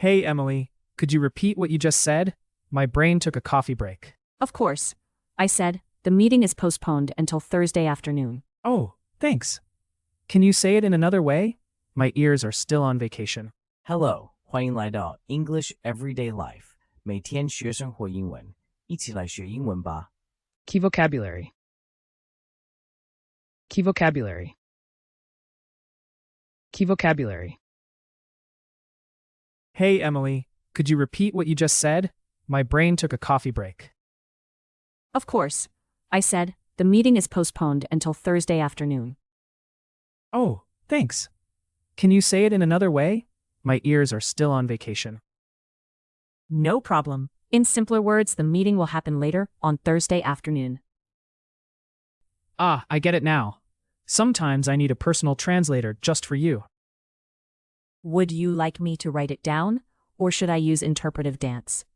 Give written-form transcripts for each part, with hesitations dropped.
Hey, Emily, could you repeat what you just said? My brain took a coffee break. Of course. I said, the meeting is postponed until Thursday afternoon. Oh, thanks. Can you say it in another way? My ears are still on vacation. Hello, 欢迎来到 English Everyday Life， 每天学生活英文，一起来学英文吧。Key vocabulary. Key vocabulary. Key vocabulary. Hey, Emily, could you repeat what you just said? My brain took a coffee break. Of course. I said, the meeting is postponed until Thursday afternoon. Oh, thanks. Can you say it in another way? My ears are still on vacation. No problem. In simpler words, the meeting will happen later, on Thursday afternoon. Ah, I get it now. Sometimes I need a personal translator just for you. Would you like me to write it down, or should I use interpretive dance?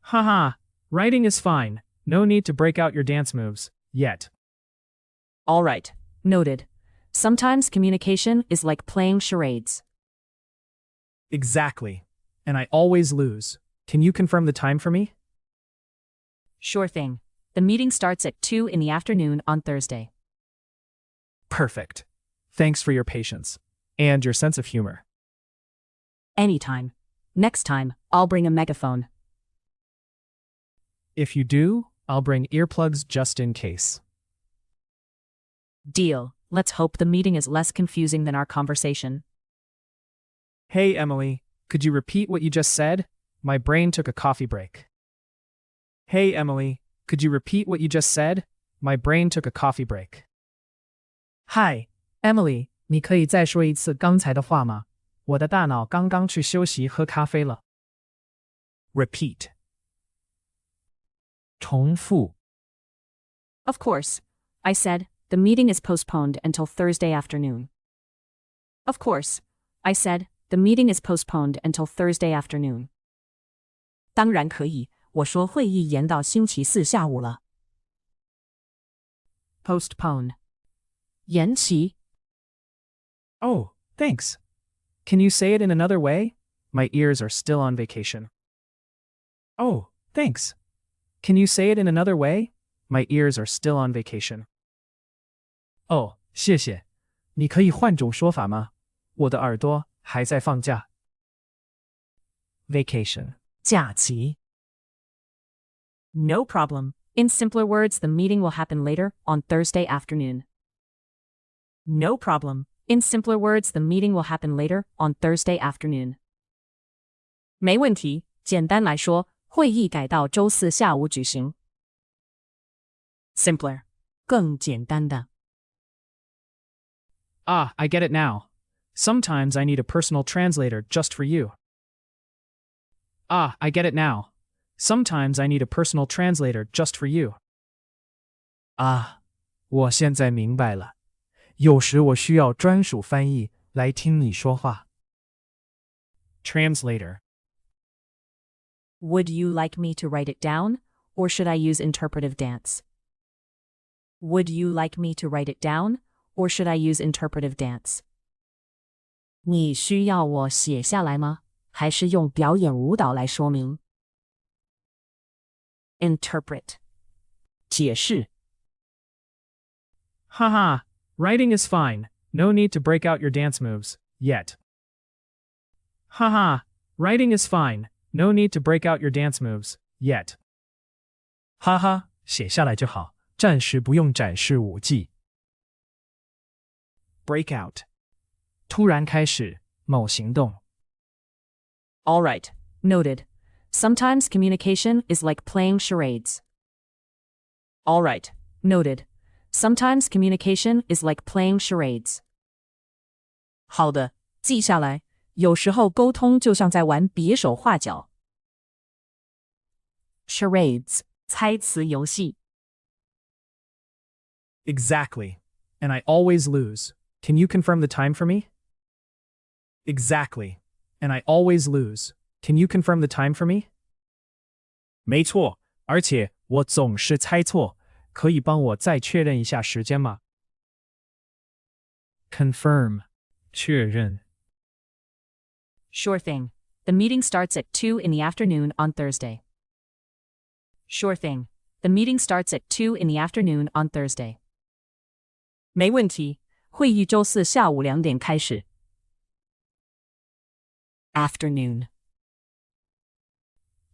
Haha, writing is fine. No need to break out your dance moves, yet. All right, noted. Sometimes communication is like playing charades. Exactly. And I always lose. Can you confirm the time for me? Sure thing. The meeting starts at 2 in the afternoon on Thursday. Perfect. Thanks for your patience. And your sense of humor. Anytime. Next time, I'll bring a megaphone. If you do, I'll bring earplugs just in case. Deal. Let's hope the meeting is less confusing than our conversation. Hey, Emily, could you repeat what you just said? My brain took a coffee break. Hey, Emily, could you repeat what you just said? My brain took a coffee break. Hi, Emily, 你可以再说一次刚才的话吗？我的大脑刚刚去休息喝咖啡了。Repeat. 重复。Of course. I said, the meeting is postponed until Thursday afternoon. Of course. I said, the meeting is postponed until Thursday afternoon. 当然可以，我说会议延到星期四下午了。Postpone. 延期。Oh, thanks. Can you say it in another way? My ears are still on vacation. Oh, thanks. Can you say it in another way? My ears are still on vacation. 哦，谢谢。你可以换种说法吗？我的耳朵还在放假。Vacation. 假期。No problem. In simpler words, the meeting will happen later, on Thursday afternoon. No problem. In simpler words, the meeting will happen later, on Thursday afternoon. 没问题，简单来说，会议改到周四下午举行。Simpler. 更简单的。Ah, I get it now. Sometimes I need a personal translator just for you. Ah, I get it now. Sometimes I need a personal translator just for you. 啊，我现在明白了。有时我需要专属翻译来听你说话。Translator. Would you like me to write it down, or should I use interpretive dance? Would you like me to write it down, or should I use interpretive dance? 你需要我写下来吗？还是用表演舞蹈来说明？ Interpret. 解释。Haha, writing is fine. No need to break out your dance moves, yet. Haha, writing is fine. No need to break out your dance moves, yet. 哈哈，写下来就好，暂时不用展示舞技。Break out. 突然开始某行动。All right, noted. Sometimes communication is like playing charades. All right, noted. Sometimes communication is like playing charades. 好的，记下来。有时候沟通就像在玩别手画脚。Charades. 猜词游戏。Exactly. And I always lose. Can you confirm the time for me? Exactly. And I always lose. Can you confirm the time for me? 没错，而且我总是猜错。可以帮我再确认一下时间吗？ Confirm. 确认。Sure thing. The meeting starts at 2 in the afternoon on Thursday. Sure thing. The meeting starts at 2 in the afternoon on Thursday. 没问题，会议周四下午2点开始。Afternoon.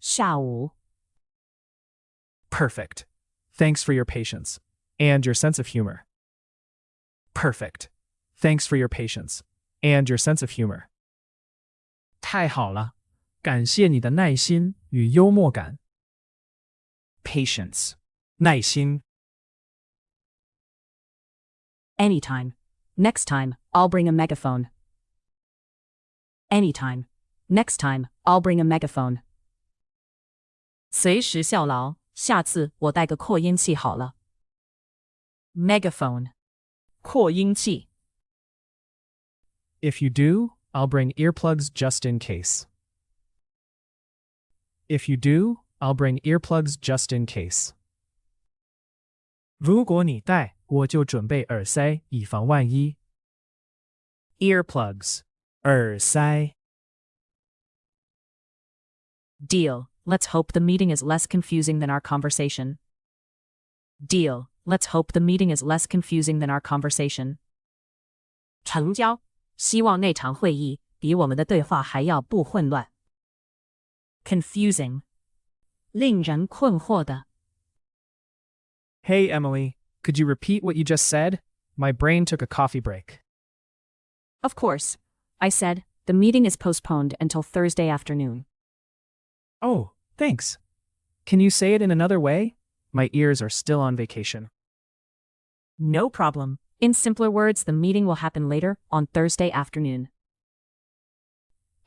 下午。Perfect. Thanks for your patience. And your sense of humor. Perfect. Thanks for your patience. And your sense of humor. 太好了，感谢你的耐心与幽默感。Patience. 耐心。Anytime. Next time, I'll bring a megaphone. Anytime. Next time, I'll bring a megaphone. 随时效劳，下次我带个扩音器好了。Megaphone. 扩音器。If you do, I'll bring earplugs just in case. If you do, I'll bring earplugs just in case. 如果你带，我就准备耳塞，以防万一。Earplugs. 耳塞。Deal. Let's hope the meeting is less confusing than our conversation. Deal. Let's hope the meeting is less confusing than our conversation. 成交。希望那场会议比我们的对话还要不混乱。Confusing. 令人困惑的。Hey, Emily, could you repeat what you just said? My brain took a coffee break. Of course. I said, the meeting is postponed until Thursday afternoon. Oh, thanks. Can you say it in another way? My ears are still on vacation. No problem. In simpler words, the meeting will happen later, on Thursday afternoon.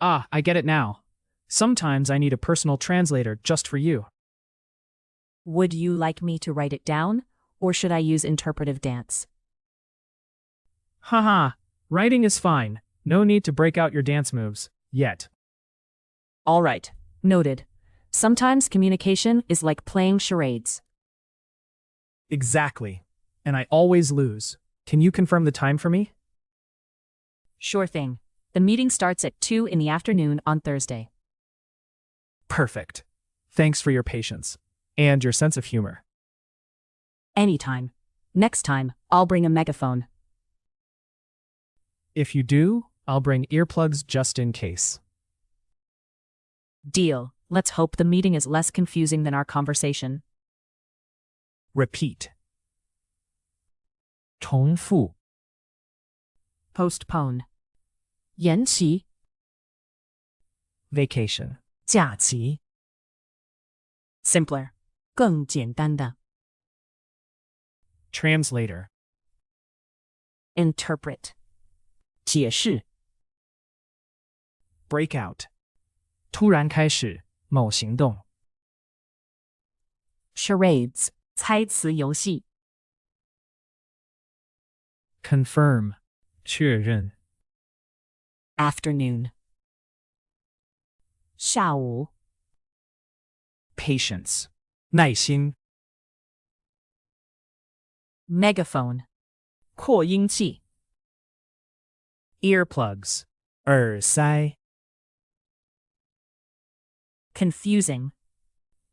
Ah, I get it now. Sometimes I need a personal translator just for you. Would you like me to write it down, or should I use interpretive dance? Haha, writing is fine. No need to break out your dance moves, yet. All right. Noted. Sometimes communication is like playing charades. Exactly. And I always lose. Can you confirm the time for me? Sure thing. The meeting starts at 2 in the afternoon on Thursday. Perfect. Thanks for your patience. And your sense of humor. Anytime. Next time, I'll bring a megaphone. If you do, I'll bring earplugs just in case. Deal. Let's hope the meeting is less confusing than our conversation. Repeat. 重复。Postpone. 延期。Vacation. 假期。Simpler. 更简单的。Translator. Interpret. 解释。Breakout. 突然开始某行动。Charades. 猜词游戏。Confirm. 确认。Afternoon. 下午。Patience. 耐心。Megaphone. 扩音器。Earplugs. 耳塞。Confusing.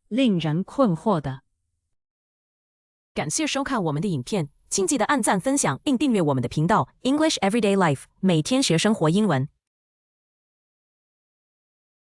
令人困惑的。感谢收看我们的影片，请记得按赞、分享并订阅我们的频道 English Everyday Life， 每天学生活英文。